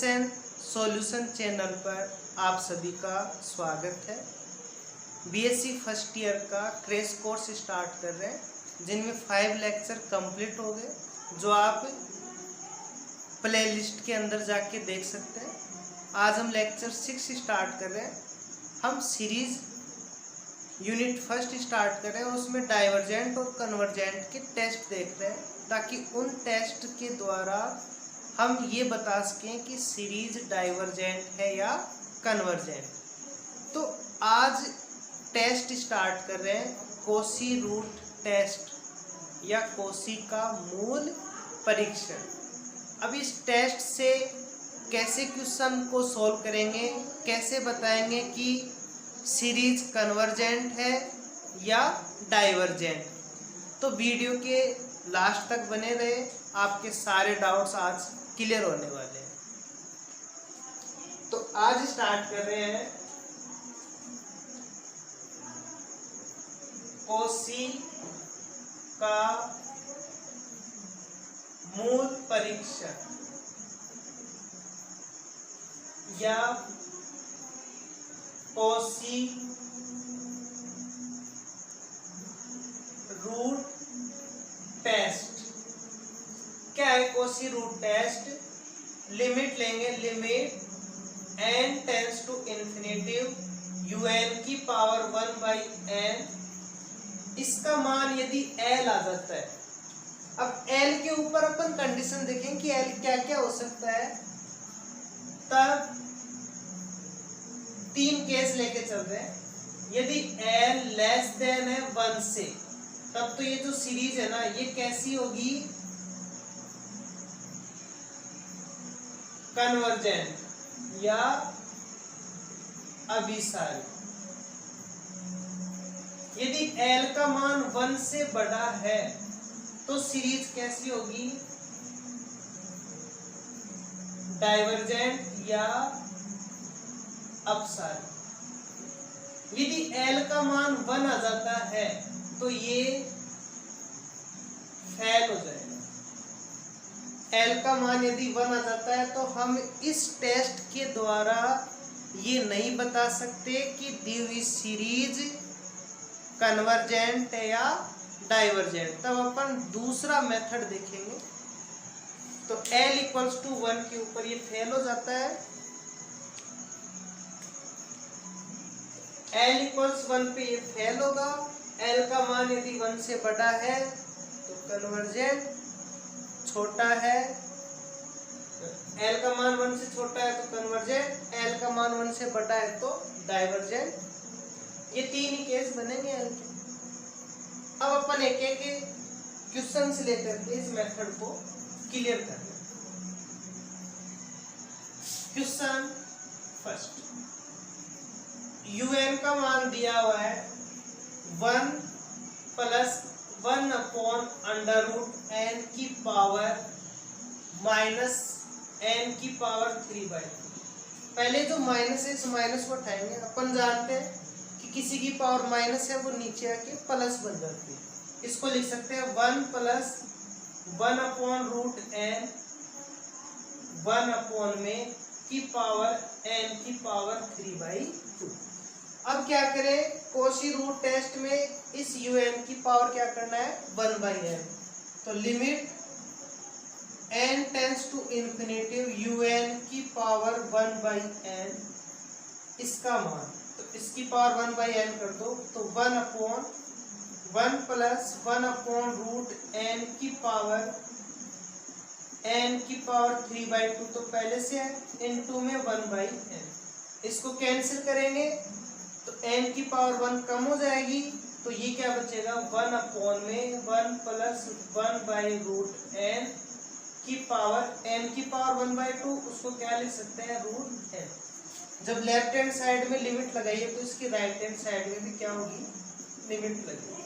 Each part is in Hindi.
एंड सॉल्यूशन चैनल पर आप सभी का स्वागत है। बीएससी फर्स्ट ईयर का क्रैश कोर्स स्टार्ट कर रहे हैं, जिनमें 5 लेक्चर कंप्लीट हो गए, जो आप प्लेलिस्ट के अंदर जाके देख सकते हैं। आज हम लेक्चर 6 स्टार्ट कर रहे हैं। हम सीरीज यूनिट फर्स्ट स्टार्ट कर रहे हैं, उसमें डाइवर्जेंट और कन्वर्जेंट के टेस्ट देख रहे हैं, ताकि उन टेस्ट के द्वारा हम ये बता सकें कि सीरीज डाइवर्जेंट है या कन्वर्जेंट। तो आज टेस्ट स्टार्ट कर रहे हैं कोशी रूट टेस्ट या कोशी का मूल परीक्षण। अब इस टेस्ट से कैसे क्वेश्चन को सॉल्व करेंगे, कैसे बताएंगे कि सीरीज कन्वर्जेंट है या डाइवर्जेंट। तो वीडियो के लास्ट तक बने रहे, आपके सारे डाउट्स आज क्लियर होने वाले हैं। तो आज स्टार्ट कर रहे हैं कोशी का मूल परीक्षण या कोशी रूट टेस्ट। क्या है कोशी रूट टेस्ट? लिमिट लेंगे, limit n tends to infinitive un की पावर 1/n। इसका मान यदि l आ जाता है, अब l के ऊपर अपन कंडीशन देखें कि l क्या क्या हो सकता है, तब 3 केस लेके चल रहे हैं। यदि l लेस देन है 1 से, तब तो ये जो सीरीज है ना, ये कैसी होगी? कन्वर्जेंट या अभिसारी। यदि l का मान 1 से बड़ा है तो सीरीज कैसी होगी? डाइवर्जेंट या अपसारी। यदि l का मान 1 आ जाता है तो ये फेल हो जाएगा। l का मान यदि 1 आ जाता है तो हम इस टेस्ट के द्वारा ये नहीं बता सकते कि दी हुई सीरीज कन्वर्जेंट है या डाइवर्जेंट। तब अपन दूसरा मेथड देखेंगे। तो l इक्वल्स टू 1 के ऊपर ये फेल हो जाता है। l इक्वल्स 1 पे ये फेल होगा। l का मान यदि 1 से बड़ा है तो कन्वर्जेंट, छोटा है l का मान 1 से छोटा है तो कन्वर्जेंट, l का मान 1 से बड़ा है तो डाइवर्जेंट। ये 3 ही केस बनेंगे l के। अब अपन एक एक क्वेश्चन से लेकर के इस मेथड को क्लियर कर लें। क्वेश्चन फर्स्ट, un का मान दिया हुआ है 1 प्लस 1/√n की पावर माइनस n की पावर 3/2। पहले जो माइनस है, इस माइनस को हटाएंगे। अपन जानते हैं कि किसी की पावर माइनस है वो नीचे आके प्लस बन जाती है। इसको लिख सकते हैं 1 प्लस 1/√n 1 में की पावर n की पावर 3/2। अब क्या करें? कोशी रूट टेस्ट में इस un की पावर क्या करना है? 1/n। तो limit n tends to infinitive un की पावर 1/n, इसका मान, तो इसकी पावर 1/n कर दो, तो 1/1 प्लस 1/√n की पावर n की पावर 3/2, तो पहले से है, इनटू में 1/n। इसको कैंसिल करेंगे तो n की पावर 1 कम हो जाएगी, तो ये क्या बचेगा? 1/1 प्लस 1/√n की पावर n की पावर 1/2, उसको क्या लिख सकते हैं? √n। जब लेफ्ट हैंड साइड में लिमिट लगाइए तो इसकी राइट हैंड साइड में भी क्या होगी? लिमिट लगेगी।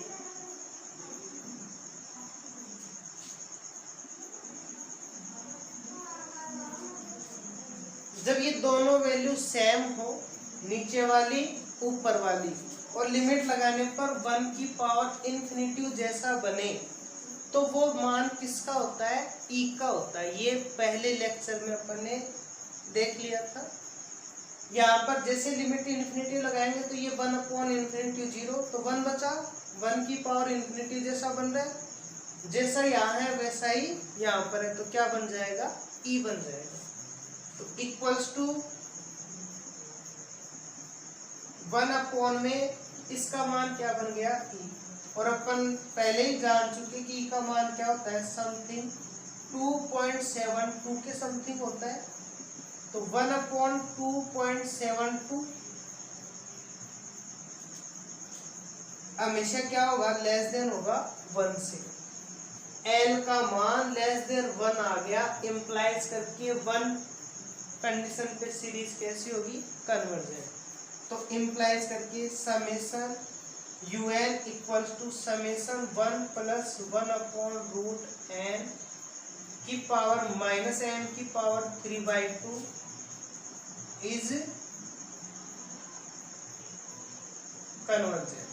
जब ये दोनों वैल्यू सेम हो, नीचे वाली ऊपर वाली, और लिमिट लगाने पर 1 की पावर इंफिनिटिव जैसा बने, तो वो मान किसका होता है? ई का होता है। ये पहले लेक्चर में अपन ने देख लिया था। यहाँ पर जैसे लिमिट इन्फिनिटी लगाएंगे तो ये 1/∞ 0, तो 1 बचा, 1 की पावर इन्फिनिटी जैसा बन रहा है, जैसा यहाँ है वैसा ही यहाँ पर है, तो क्या बन जाएगा, ई बन जाएगा। तो इक्वल्स टू 1 में इसका मान क्या बन गया, ई। और अपन पहले ही जान चुके कि ई का मान क्या होता है, समथिंग 2.72 के समथिंग होता है। तो 1/2.72 हमेशा क्या होगा, लेस देन होगा 1 से। एल का मान लेस देन 1 आ गया, इम्प्लाइज करके 1 कंडीशन पे सीरीज कैसी होगी, कन्वर्जेंट। तो इम्प्लाइज करके summation un equals to summation 1 + 1/√n की पावर -n की पावर 3/2 इज कन्वर्जेंट।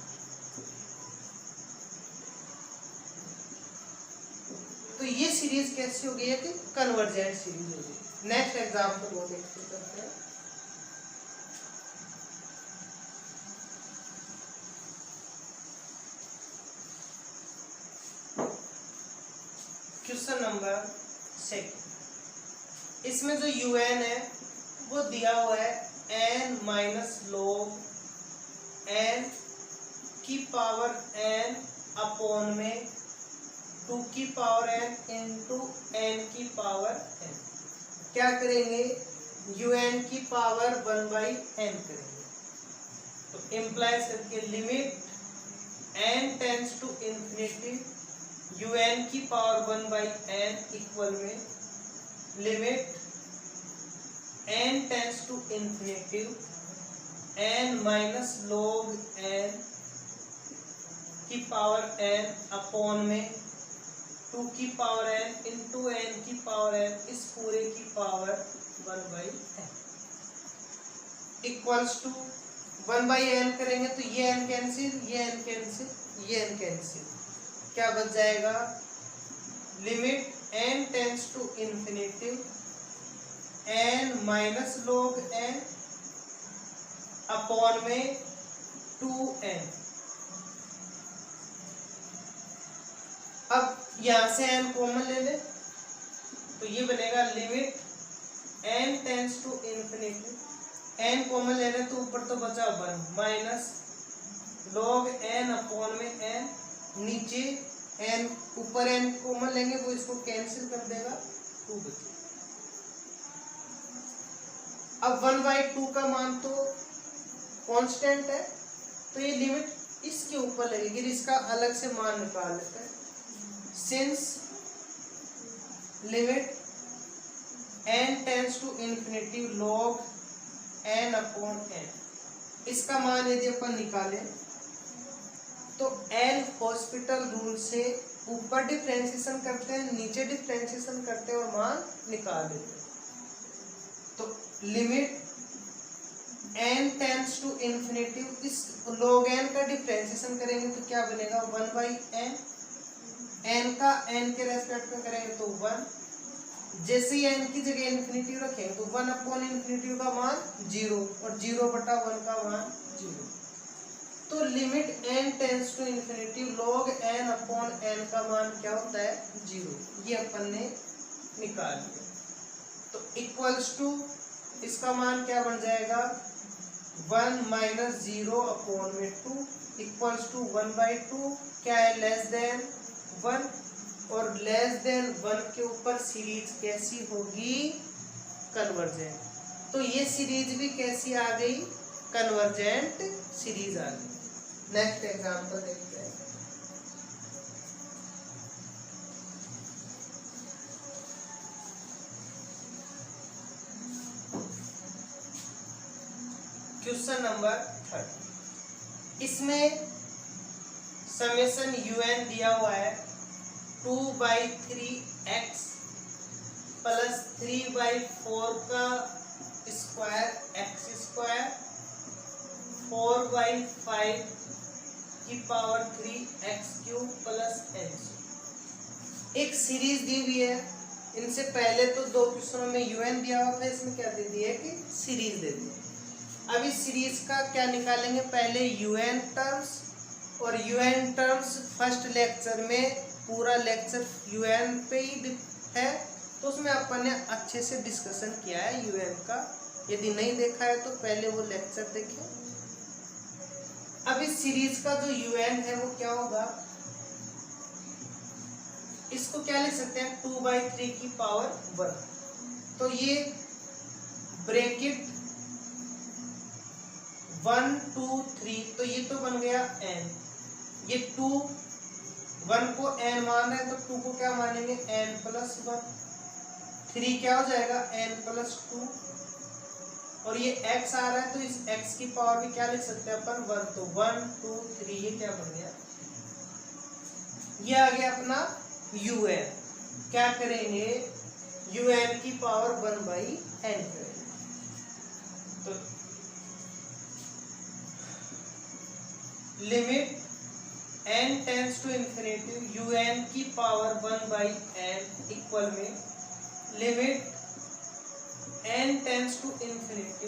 तो ये सीरीज कैसी हो गई है कि कन्वर्जेंट सीरीज हो गई। नेक्स्ट एग्जांपल वो देखते करते हैं। क्वेश्चन नंबर 2, इसमें जो un है वो दिया हुआ है n - log n की पावर n अपॉन में 2 की पावर n इंटू n की पावर n। क्या करेंगे, un की पावर 1/n करेंगे। तो इम्प्लाइज करके limit n tends to infinity un की पावर 1/n इक्वल में limit n tends to infinity n - log n की पावर n अपॉन में 2 की पावर n इंटू n की पावर n इस पूरे की power 1/n equals to 1/n करेंगे तो ये n कैंसिल, ये n कैंसिल, ये n कैंसिल, क्या बच जाएगा, limit n tends to infinity n - log n upon में 2n। अब यहां से n कॉमन ले ले तो ये बनेगा limit n tends to infinity, n common ले ले तो ऊपर तो बचा 1 माइनस log n अपॉन में n, नीचे n, ऊपर n कॉमन लेंगे वो इसको कैंसिल कर देगा, 2 बचे। अब 1/2 का मान तो कांस्टेंट है, तो ये लिमिट इसके ऊपर लगेगी, इसका अलग से मान निकाल लेते हैं। Since limit n tends to infinity log n upon n, इसका मान यदि अपन निकालें तो एल हॉस्पिटल रूल से ऊपर डिफरेंशिएशन करते हैं, नीचे डिफरेंशिएशन करते हैं और मान निकाल लेते हैं। तो limit n tends to infinity, इस log n का डिफरेंशिएशन करेंगे तो क्या बनेगा, 1/n, n का n के रेस्पेक्ट में करेंगे तो 1, जैसे ही n की जगह इंफिनिटी रखेंगे तो 1/∞ का मान 0 और 0/1 का मान 0। तो limit n tends to infinity log n upon n का मान क्या होता है, 0। ये अपन ने निकाल लिया। तो इक्वल्स टू इसका मान क्या बन जाएगा, 1 - 0 अपॉन में 2 इक्वल्स टू 1/2, क्या है, लेस देन 1, और लेस देन 1 के ऊपर सीरीज कैसी होगी, कन्वर्जेंट। तो ये सीरीज भी कैसी आ गई, कन्वर्जेंट सीरीज आ गई। नेक्स्ट एग्जांपल देखते हैं। क्वेश्चन नंबर 3, इसमें समेशन un दिया हुआ है 2/3x प्लस 3/4 का स्क्वायर x² 4/5 की पावर 3x³ प्लस n। एक सीरीज दी हुई है, इनसे पहले तो 2 क्वेश्चनों में यूएन दिया हुआ था, इसमें क्या दे दिया है कि सीरीज दे दी। अब इस सीरीज का क्या निकालेंगे, पहले यूएन टर्म्स, और यूएन टर्म्स फर्स्ट लेक्चर में पूरा लेक्चर यूएन पे ही है, तो उसमें अपन ने अच्छे से डिस्कशन किया है यूएन का। यदि नहीं देखा है तो पहले वो लेक्चर देखें। अब इस सीरीज का जो यूएन है वो क्या होगा, इसको क्या लिख सकते हैं 2/3 की पावर 1। तो ये ब्रैकेट 1 2 3, तो ये तो बन गया n। ये 2 1 को n मान रहे हैं तो 2 को क्या मानेंगे n+1। 3 क्या हो जाएगा n+2, और ये x आ रहा है तो इस x की पावर भी क्या लिख सकते हैं अपन 1। तो 1 2 3 ये क्या बन गया, ये आ गया अपना un। क्या करेंगे, un की पावर 1/n करेंगे। तो limit n tends to infinity un की पावर 1/n इक्वल में limit n tends to infinity,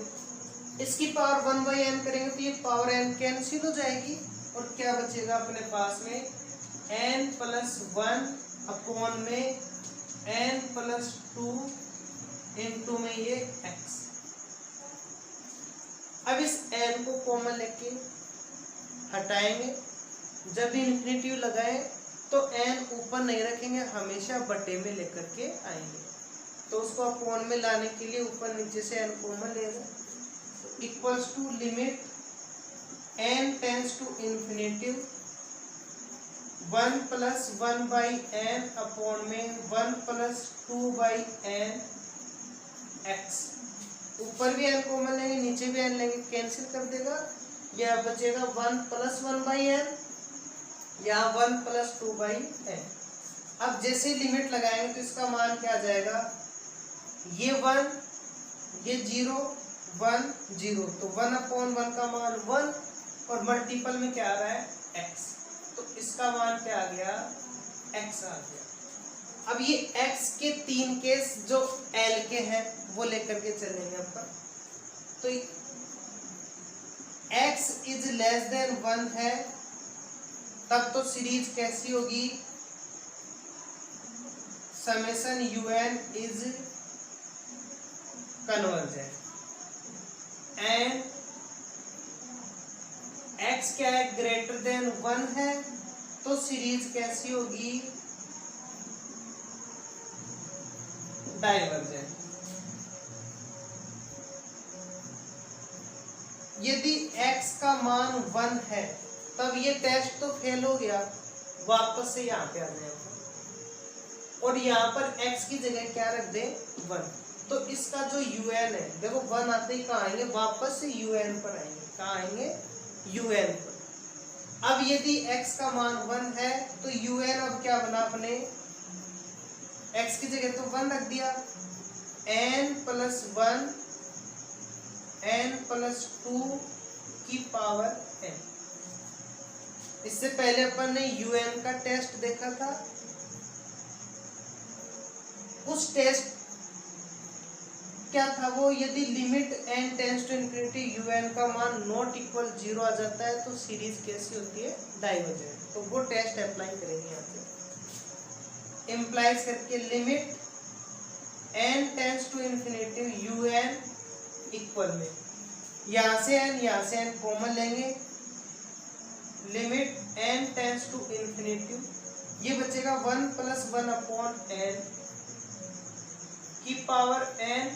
इसकी पावर 1/n करेंगे तो ये पावर n कैंसिल हो जाएगी, और क्या बचेगा अपने पास में n+1 अपॉन में n+2 इंटू में ये x। अब इस n को कॉमन लेके हटाएंगे, जब भी इंफिनिटी लगाए तो n ऊपर नहीं रखेंगे, हमेशा बटे में लेकर के आएंगे। तो उसको अपॉन में लाने के लिए ऊपर नीचे से n कॉमन लेगा, equals to limit n tends to infinity 1+1/n upon में 1+2/n x। ऊपर भी n कॉमन लेंगे, नीचे भी n लेंगे, कैंसिल कर देगा, यह बचेगा 1+1/n या 1+2/n। अब जैसे लिमिट लगाएंगे तो इसका मान क्या आ जाएगा, ये 1 ये 0 1 0, तो 1/1 का मान 1, और मल्टीपल में क्या आ रहा है x, तो इसका मान क्या आ गया x आ गया। अब ये x के 3 केस जो l के हैं वो लेकर के चलेंगे अपन। तो x इज लेस देन 1 है, तब तो सीरीज कैसी होगी, summation un is convergent, and x क्या है ग्रेटर देन 1 है, तो सीरीज कैसी होगी, डाइवर्जेंट। यदि x का मान 1 है तब ये टेस्ट तो फेल हो गया, वापस से यहाँ पे आ जाए और यहाँ पर x की जगह क्या रख दे 1, तो इसका जो un है देखो 1 आते ही कहाँ आएंगे, वापस से un पर आएंगे, कहाँ आएंगे un पर। अब यदि x का मान 1 है तो un अब क्या बना अपने, x की जगह तो 1 रख दिया, n+1 n+2 की पावर n। इससे पहले अपन ने un का टेस्ट देखा था, उस टेस्ट क्या था वो, यदि limit n tends to infinity un का मान नॉट इक्वल 0 आ जाता है तो सीरीज कैसी होती है, डाइवर्जेंट। तो वो टेस्ट अप्लाई करेंगे यहाँ पे, इम्प्लाइज करके limit n tends to infinity un equal में, यहाँ से n कॉमन लेंगे, limit n tends to infinity, ये बचेगा 1+1/n की पावर n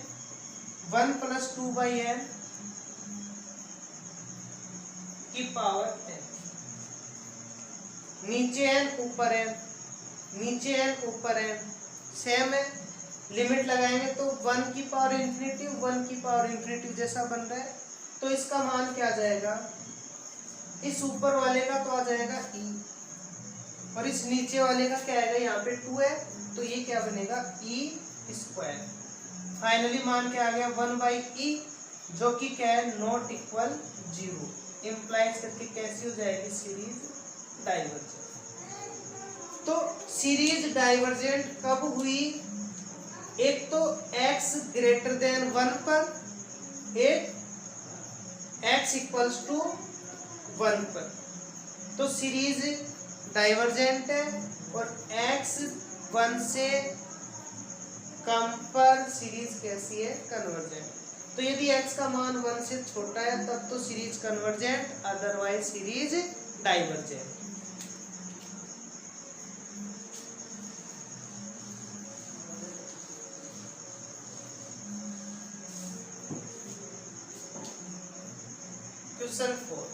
1+2/n की पावर n, नीचे n ऊपर n, नीचे n ऊपर n सेम है, लिमिट लगाएंगे तो 1 की पावर इंफिनिटी 1 की पावर इंफिनिटी जैसा बन रहा है, तो इसका मान क्या आ जाएगा, इस ऊपर वाले का तो आ जाएगा e, और इस नीचे वाले का क्या आएगा, यहाँ पे 2 है तो ये क्या बनेगा e²। फाइनली मान क्या आ गया 1/e, जो कि क्या है नॉट इक्वल 0, इम्प्लाइज करके कैसी हो जाएगी सीरीज डाइवर्जेंट। तो सीरीज डाइवर्जेंट कब हुई, एक तो x ग्रेटर देन 1 पर, एक x इक्वल्स टू 1 पर। तो सीरीज डाइवर्जेंट है और x 1 से कम पर सीरीज कैसी है, कन्वर्जेंट। तो यदि x का मान 1 से छोटा है तब तो series convergent, otherwise series divergent. Question 4,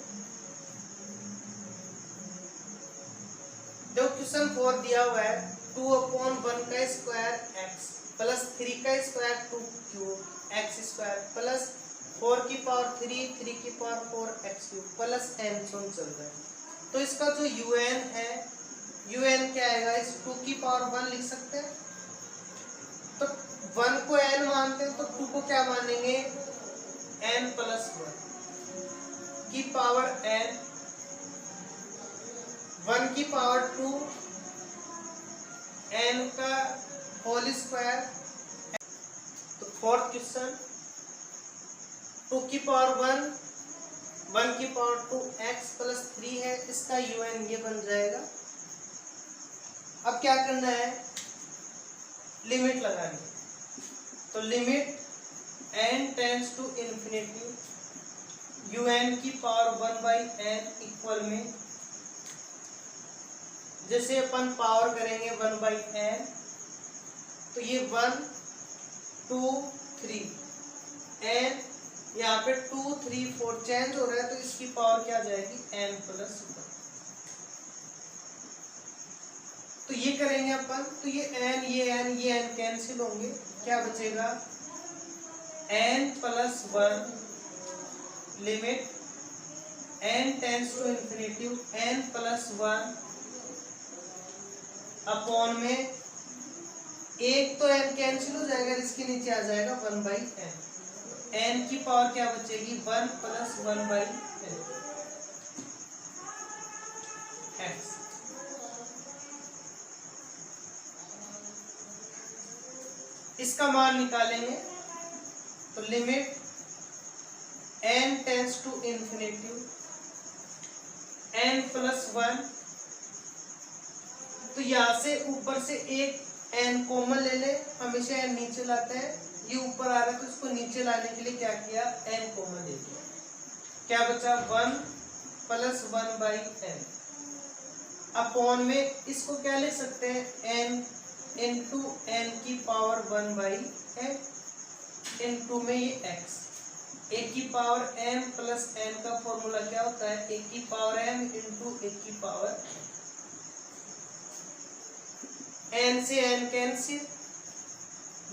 जो क्वेश्चन 4 दिया हुआ है 2/1 का स्क्वायर x प्लस 3 का square 2 cube x square plus 4 की पावर 3 3 की power 4 x cube plus n चल रहा है। तो इसका जो un है, un क्या आएगा, इस 2 की पावर 1 लिख सकते हैं। तो 1 को n मानते हैं तो 2 को क्या मानेंगे, n प्लस 1 की पावर n, 1 की पावर 2 n का होल स्क्वायर। तो फोर्थ क्वेश्चन 2 की पावर 1 1 की पावर 2 x प्लस 3 है, इसका un ये बन जाएगा। अब क्या करना है, लिमिट लगानी। तो limit n tends to infinity un की पावर 1/n इक्वल में, जैसे अपन पावर करेंगे 1/n, तो ये 1 2 3 n, यहाँ पे 2 3 4 चेंज हो रहा है, तो इसकी पावर क्या आ जाएगी, n प्लस 1। तो ये करेंगे अपन, तो ये n कैंसिल होंगे, क्या बचेगा, n plus 1 limit n tends to infinity n plus 1 upon में, एक तो n कैंसिल हो जाएगा, इसके नीचे आ जाएगा 1/n। n की पावर क्या बचेगी, 1 प्लस 1/n x। इसका मान निकालेंगे तो limit n tends to infinity n plus 1, तो यहां से ऊपर से एक n कॉमन ले ले, हमेशा n नीचे लाते हैं, ये ऊपर आ रहा है तो इसको नीचे लाने के लिए क्या किया, n कॉमन ले लिया, क्या बचा 1 प्लस 1/n अपॉन में, इसको क्या लिख सकते हैं, n इंटू n की पावर 1/n इंटू में ये x, एक की पावर m प्लस n का फॉर्मूला क्या होता है, एक की पावर m इंटू एक की पावर n से n cancel,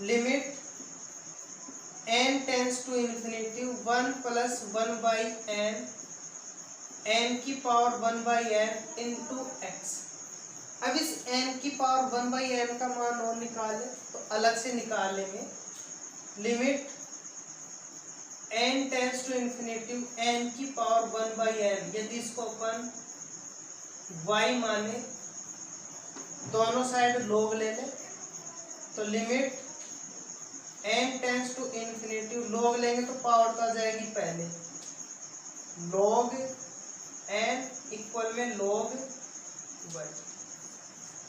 limit n tends to infinity 1 plus 1/n n की पावर 1/n इंटू x। अब इस n की पावर 1/n का मान और निकाले तो अलग से निकाल लेंगे, limit n tends to infinity n की पावर 1/n, यदि इसको अपन y माने, दोनों साइड log ले लें, तो limit n tends to infinity, log लेंगे तो पावर तो आ जाएगी पहले, log n इक्वल में log y,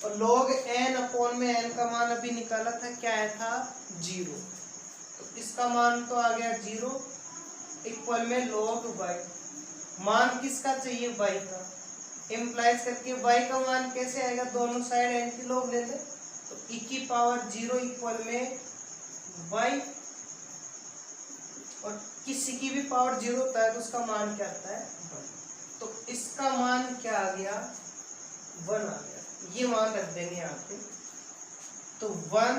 और log n अपॉन में n का मान अभी निकाला था, क्या आया था 0, तो इसका मान तो आ गया 0 इक्वल में log y। मान किसका चाहिए, y का, इम्प्लाइज करके y का मान कैसे आएगा, दोनों साइड n की log ले ले, तो e की पावर 0 इक्वल में y, और किसी की भी पावर 0 होता है तो उसका मान क्या आता है 1, तो इसका मान क्या आ गया 1 आ गया, ये मान रख देंगे यहाँ पे। तो 1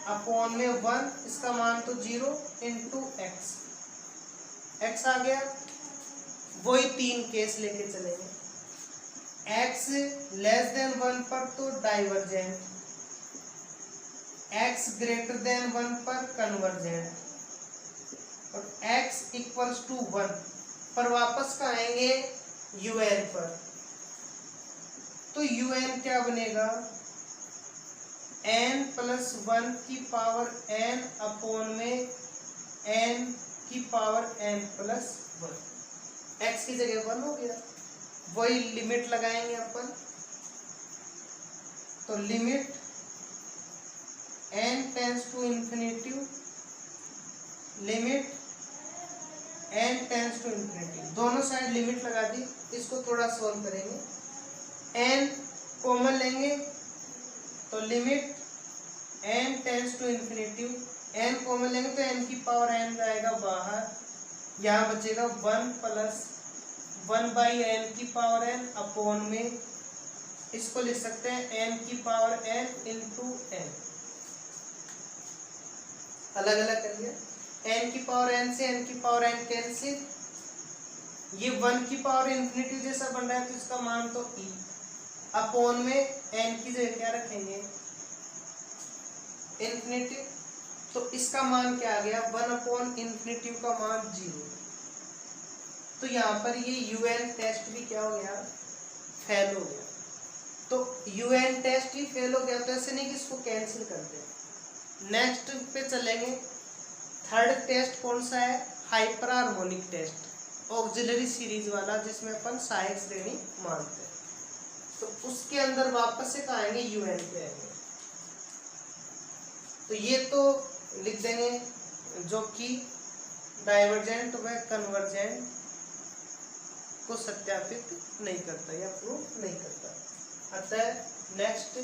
अपॉन में 1, इसका मान तो 0 इंटू x, x आ गया, वही 3 केस लेके चलेंगे, x लेस देन 1 पर तो डाइवर्जेंट, x ग्रेटर देन 1 पर कन्वर्जेंट, और x इक्वल्स टू 1 पर वापस का आएंगे un पर, तो un क्या बनेगा, n प्लस 1 की पावर n अपॉन में n की पावर n प्लस 1, x की जगह 1 हो गया। वही लिमिट लगाएंगे अपन, तो limit n tends to infinity, limit n tends to infinity, दोनों साइड लिमिट लगा दी। इसको थोड़ा सॉल्व करेंगे, n कॉमन लेंगे तो limit n tends to infinity, n common लेंगे तो n की पावर n जाएगा बाहर, यहाँ बचेगा 1 प्लस 1 बाई n की पावर n अपॉन में, इसको लिख सकते हैं n की पावर n इंटू n, अलग अलग कर लिया। n की पावर n से n की पावर n कैंसिल, ये 1 की पावर इंफिनिटी जैसा बन रहा है तो इसका मान तो e अपॉन में n की जगह क्या रखेंगे इंफिनिटी, तो इसका मान क्या आ गया 1 अपॉन इंफिनिटी का मान 0। तो यहाँ पर ये un टेस्ट भी क्या हो गया फेल हो गया। तो un टेस्ट ही फेल हो गया, तो ऐसे नहीं कि इसको कैंसिल करते हैं। नेक्स्ट पे चलेंगे, थर्ड टेस्ट कौन सा है, hyper harmonic test, auxiliary series वाला, जिसमें अपन सहायक श्रेणी मानते हैं। तो उसके अंदर वापस से कहाँ आएंगे un पे आएंगे। तो ये तो लिख देंगे जो कि डाइवर्जेंट व कन्वर्जेंट को सत्यापित नहीं करता या प्रूफ नहीं करता। अतः नेक्स्ट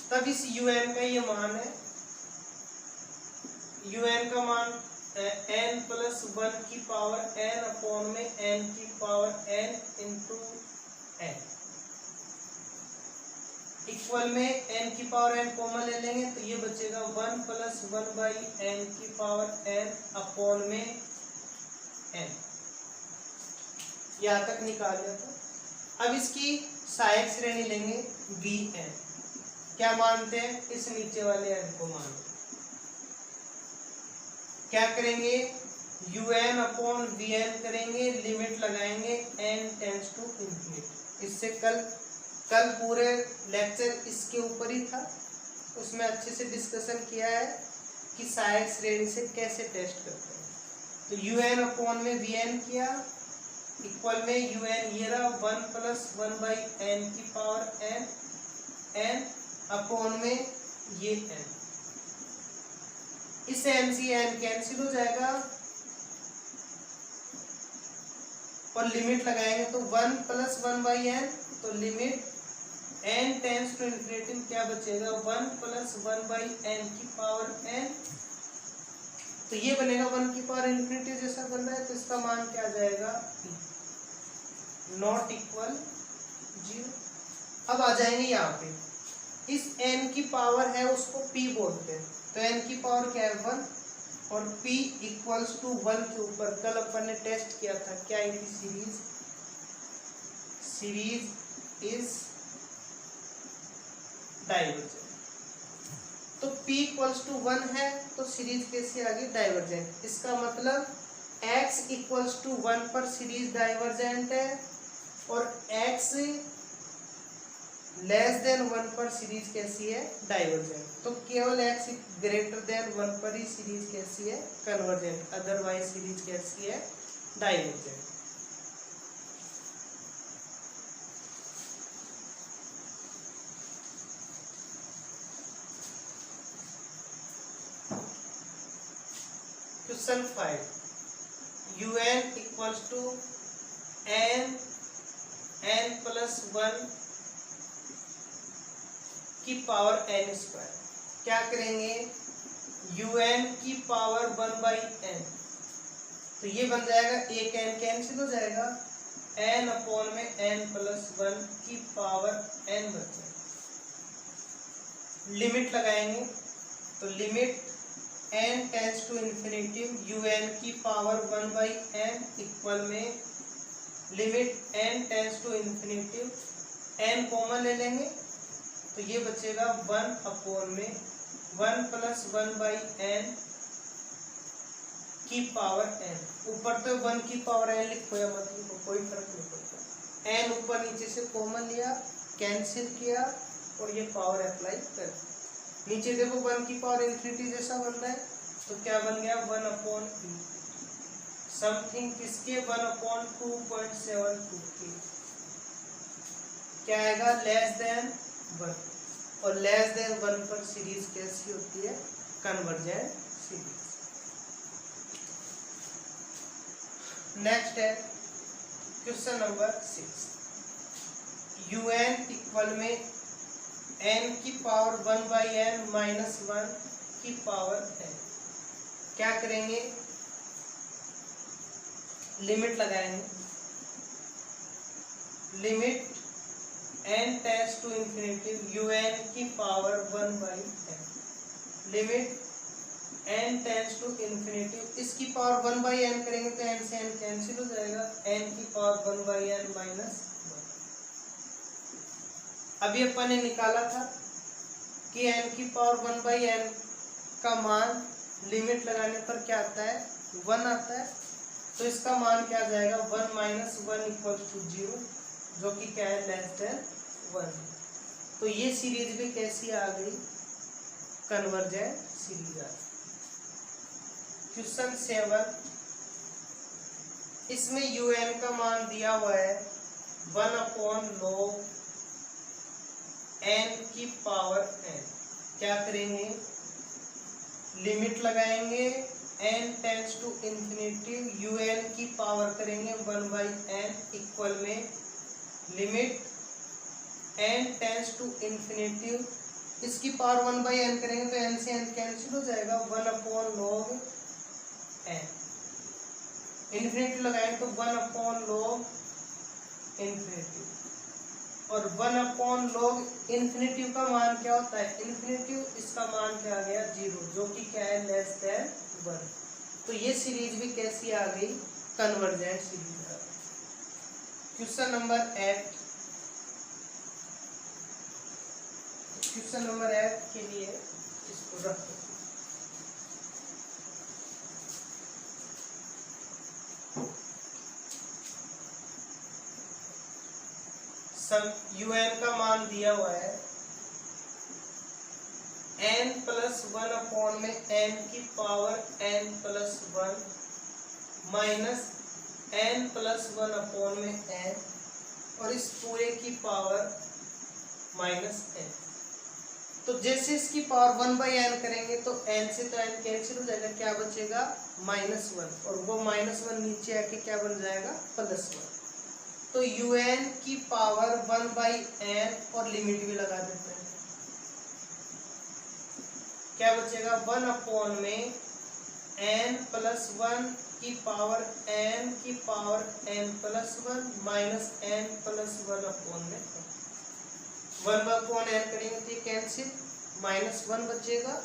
तब इस un का ये मान है, un का मान n प्लस 1 की पावर n अपॉन में n की power n into n, equal में n की पावर n कॉमन ले लेंगे तो ये बचेगा 1 प्लस 1 बाई n की पावर n अपॉन में n, यहाँ तक निकाल लिया था। अब इसकी सहायक श्रेणी लेंगे bn, क्या मानते हैं इस नीचे वाले n को मानते, क्या करेंगे un अपॉन vn करेंगे, लिमिट लगाएंगे n टेंस टू इंफिनिटी। इससे कल पूरे लेक्चर इसके ऊपर ही था, उसमें अच्छे से डिस्कशन किया है कि सहायक श्रेणी से कैसे टेस्ट करते हैं। तो un अपॉन में vn किया, इक्वल में un ये रहा 1 प्लस 1 बाई n की पावर n अपॉन में ये n, इस n से n कैंसिल हो जाएगा और लिमिट लगाएंगे तो 1 प्लस 1 बाई n, तो limit n tends to infinity क्या बचेगा 1 प्लस 1 बाई n की पावर n, तो ये बनेगा 1 की पावर इंफिनिटी जैसा बन रहा है, तो इसका मान क्या आ जाएगा नॉट इक्वल 0। अब आ जाएंगे यहाँ पे, इस n की पावर है उसको p बोलते हैं, तो n की पावर क्या है 1 और p इक्वल्स टू 1 के ऊपर कल अपन ने टेस्ट किया था, क्या है सीरीज इज डाइवर्जेंट। तो p इक्वल्स टू 1 है तो सीरीज कैसे आ गई डाइवर्जेंट, इसका मतलब x इक्वल्स टू 1 पर सीरीज डाइवर्जेंट है और x लेस देन 1 पर सीरीज कैसी है डाइवर्जेंट। तो केवल x ग्रेटर देन 1 पर ही सीरीज कैसी है कन्वर्जेंट, अदरवाइज सीरीज कैसी है divergent. Question 5, un equals to n plus 1 की पावर n स्क्वायर, क्या करेंगे un की पावर 1 बाई n, तो ये बन जाएगा एक n कैंसिल हो जाएगा, n अपॉन में n प्लस 1 की पावर n बचेगा। लिमिट लगाएंगे तो limit n tends to infinity un की पावर 1 बाई n इक्वल में limit n tends to infinity n common ले लेंगे तो ये बचेगा 1 अपॉन में 1 प्लस 1 बाई n की पावर n, ऊपर तो 1 की पावर n लिखो या मत लिखो कोई फर्क नहीं पड़ता। n ऊपर नीचे से कॉमन लिया, कैंसिल किया और ये पावर अप्लाई कर। नीचे देखो 1 की पावर इंफिनिटी जैसा बन रहा है, तो क्या बन गया 1/e समथिंग किसके 1/2.72 के, क्या आएगा लेस देन 1, और लेस देन 1 पर सीरीज कैसी होती है, कन्वर्जेंट सीरीज। नेक्स्ट है क्वेश्चन नंबर 6, un इक्वल में n की पावर 1/n माइनस 1 की पावर n। क्या करेंगे, लिमिट लगाएंगे, limit n tends to infinity un की power 1/n, limit n tends to infinity, इसकी पावर 1/n करेंगे तो n से n कैंसिल हो जाएगा, n की पावर 1/n माइनस 1। अभी अपन ने निकाला था कि n की पावर 1/n का मान लिमिट लगाने पर क्या आता है 1 आता है, तो इसका मान क्या आ जाएगा 1 माइनस 1 इक्वल टू 0, जो कि क्या है लेस देन 1। तो ये सीरीज भी कैसी आ गई, कन्वर्जेंट सीरीज आ गई। क्वेश्चन 7, इसमें un का मान दिया हुआ है 1/log n की पावर n। क्या करेंगे, लिमिट लगाएंगे, n tends to infinity un की पावर करेंगे 1/n इक्वल में limit n tends to infinity, इसकी पावर 1/n करेंगे तो n से n कैंसिल हो जाएगा, 1/log n, इंफिनिटी लगाएंगे तो 1/log इंफिनिटी, और 1/log इंफिनिटी का मान क्या होता है इंफिनिटी, इसका मान क्या आ गया 0, जो कि क्या है लेस देन 1। तो ये सीरीज भी कैसी आ गई, कन्वर्जेंट सीरीज आ गई। क्वेश्चन नंबर 8, क्वेश्चन नंबर 8 के लिए इसको रखो, un का मान दिया हुआ है n प्लस 1 में n की power n plus 1 minus n plus 1 में n, और इस पूरे की पावर माइनस n। तो जैसे इसकी पावर 1/n करेंगे तो n से तो n कैंसिल हो जाएगा, क्या बचेगा -1, और वो -1 नीचे आके क्या बन जाएगा +1। तो un की पावर 1/n और लिमिट भी लगा देते हैं, क्या बचेगा 1 में n प्लस 1 की पावर n की power n plus 1 minus n plus 1 में 1/n करेंगे तो ये कैंसिल, -1 बचेगा,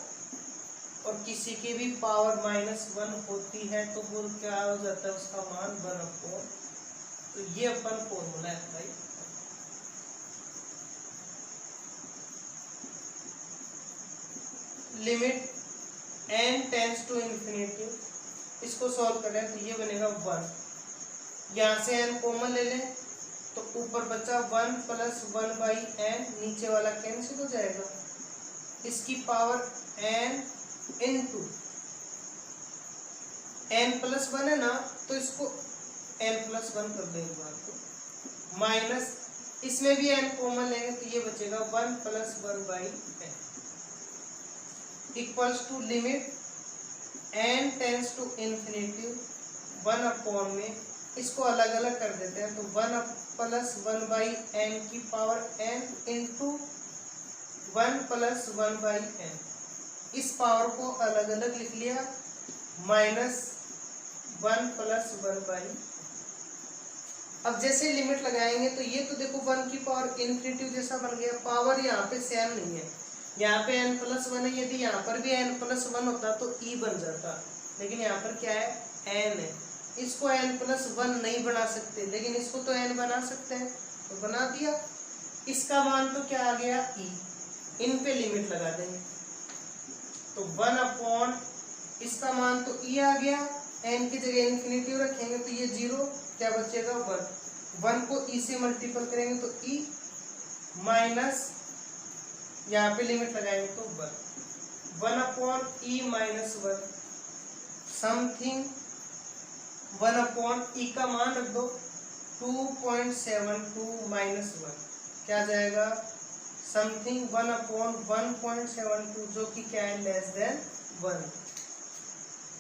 और किसी की भी पावर -1 होती है तो वो क्या हो जाता है उसका मान 1/। तो ये अपन formula apply, limit n tends to infinity, इसको सॉल्व करें तो ये बनेगा 1, यहाँ से n कॉमन ले लें तो ऊपर बचा 1 प्लस 1/n, नीचे वाला कैंसिल हो जाएगा, इसकी power n into n plus 1 है ना, तो इसको n प्लस 1 कर देंगे बात को, माइनस इसमें भी n कॉमन लेंगे तो ये बचेगा 1 plus 1/n equals to limit n tends to infinity 1 में, इसको अलग अलग कर देते हैं तो 1 प्लस 1/n की power n into 1 plus 1/n, इस पावर को अलग अलग लिख लिया, -1 प्लस 1/n। अब जैसे लिमिट लगाएंगे तो ये तो देखो 1 की पावर इंफिनिटी जैसा बन गया, पावर यहाँ पे सेम नहीं है, यहाँ पे n प्लस 1 है, यदि यहाँ पर भी n प्लस 1 होता तो e बन जाता, लेकिन यहाँ पर क्या है n है, इसको n प्लस 1 नहीं बना सकते, लेकिन इसको तो n बना सकते हैं, तो बना दिया, इसका मान तो क्या आ गया e, इन पे लिमिट लगा देंगे तो 1/, इसका मान तो e आ गया, एन की जगह इन्फिनिटिव रखेंगे तो ये 0, क्या बचेगा 1। 1 को ई से मल्टीपल करेंगे तो ई माइनस, यहाँ पे लिमिट लगाएंगे तो 1 upon E minus 1 something 1 upon ई का मान रख दो 2.72 माइनस 1 क्या जाएगा समथिंग 1 अपॉन 1.72 जो कि क्या है लेस देन 1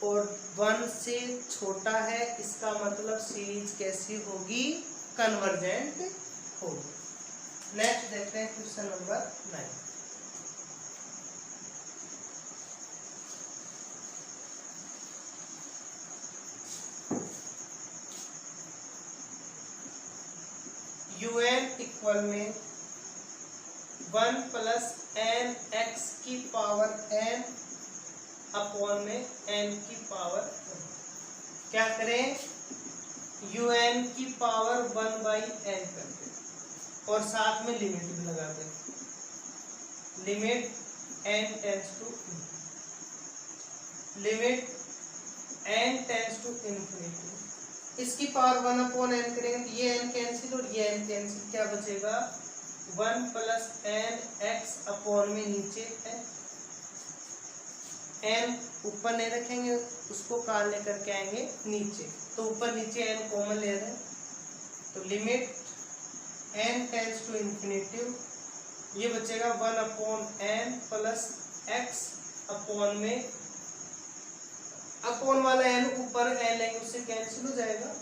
और 1 से छोटा है, इसका मतलब सीरीज कैसी होगी, कन्वर्जेंट होगी। नेक्स्ट देखते हैं क्वेश्चन नंबर 9। un इक्वल में 1 प्लस एन एक्स की पावर n अपॉन में n की पावर n। क्या करें, un की पावर 1/n करते और साथ में लिमिट भी लगा दें, limit n tends to infinity. इसकी पावर 1 अपॉन n करेंगे तो ये n कैंसिल और ये n कैंसिल, क्या बचेगा 1 प्लस एन एक्स अपॉन में नीचे n ऊपर नहीं रखेंगे, उसको काल लेकर के आएंगे नीचे, तो ऊपर नीचे n कॉमन ले रहे हैं तो limit n tends to infinity, ये बचेगा 1 upon n plus x upon में अपॉन वाला n ऊपर n लेंगे उससे कैंसिल हो जाएगा,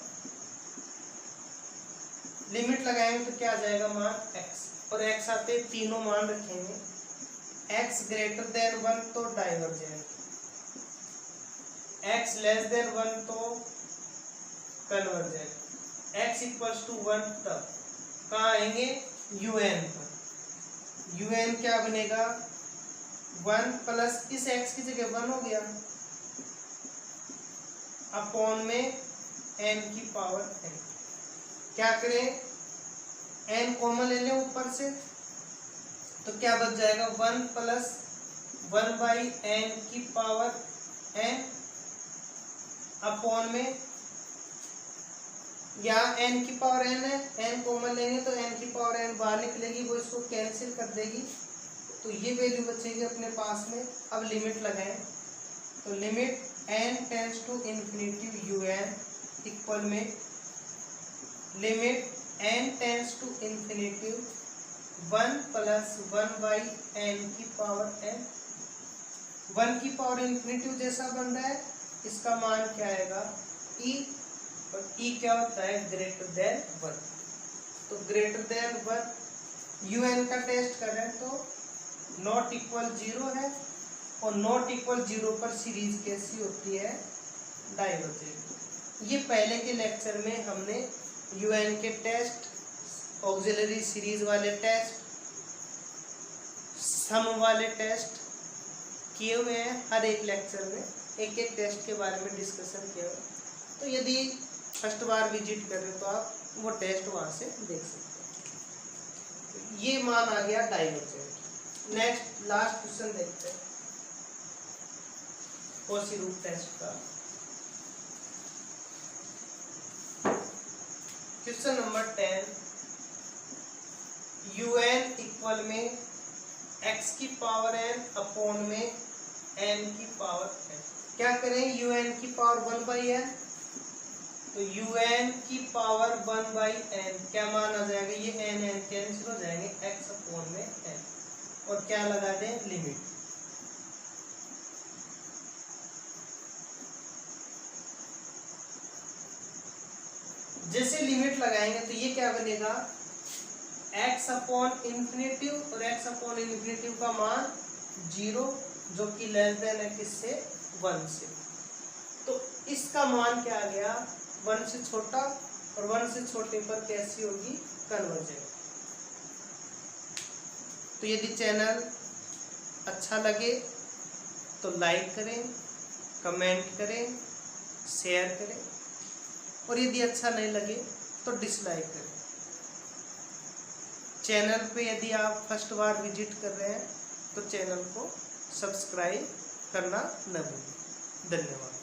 लिमिट लगाएंगे तो क्या आ जाएगा मान x और x आते तीनों मान रखेंगे, x ग्रेटर देन 1 तो डाइवर्जेंट, x लेस देन 1 तो कन्वर्जेंट, x इक्वल्स टू 1 तब कहाँ आएंगे un पर, un क्या बनेगा 1 प्लस इस x की जगह 1 हो गया अपॉन में n की पावर n। क्या करें, n कॉमन ले लें ऊपर से तो क्या बच जाएगा 1 प्लस 1/n की पावर n अपॉन में, यहाँ n की पावर n है, n कॉमन लेंगे तो n की पावर n बाहर निकलेगी, वो इसको कैंसिल कर देगी तो ये वैल्यू बचेगी अपने पास में। अब लिमिट लगाएं तो limit n tends to infinity un equal में limit n tends to infinity 1 plus 1/n की पावर n, 1 की पावर इन्फिनिटी जैसा बन रहा है, इसका मान क्या आएगा e, और e क्या होता है ग्रेटर देन 1, तो ग्रेटर देन 1 un का टेस्ट करें तो नॉट इक्वल 0 है और नॉट इक्वल 0 पर सीरीज कैसी होती है डाइवर्जेंट। ये पहले के लेक्चर में हमने un के टेस्ट, ऑक्सिलरी सीरीज वाले टेस्ट, सम वाले टेस्ट किए हुए हैं, हर एक लेक्चर में एक एक टेस्ट के बारे में डिस्कशन किया हुआ है, तो यदि फर्स्ट बार विजिट कर रहे हो तो आप वो टेस्ट वहाँ से देख सकते हैं। ये मान आ गया डाइवर्जेंट। नेक्स्ट लास्ट क्वेश्चन देखते हैं कॉची रूट टेस्ट का। क्वेश्चन नंबर 10, un इक्वल में x की पावर n अपॉन में n की पावर n। क्या करें, un की पावर 1/n तो un की पावर 1/n क्या मान आ जाएगा, ये n कैंसिल हो जाएंगे, x अपॉन में n और क्या लगा दें लिमिट। जैसे लिमिट लगाएंगे तो ये क्या बनेगा x अपॉन इन्फिनिटी और x अपॉन इन्फिनिटी का मान 0 जो कि लेस देन है किससे 1 से, तो इसका मान क्या आ गया 1 से छोटा और 1 से छोटे पर कैसी होगी कन्वर्जेंट। तो यदि चैनल अच्छा लगे तो लाइक करें, कमेंट करें, शेयर करें और यदि अच्छा नहीं लगे तो डिसलाइक करें। चैनल पे यदि आप फर्स्ट बार विजिट कर रहे हैं तो चैनल को सब्सक्राइब करना न भूलें। धन्यवाद।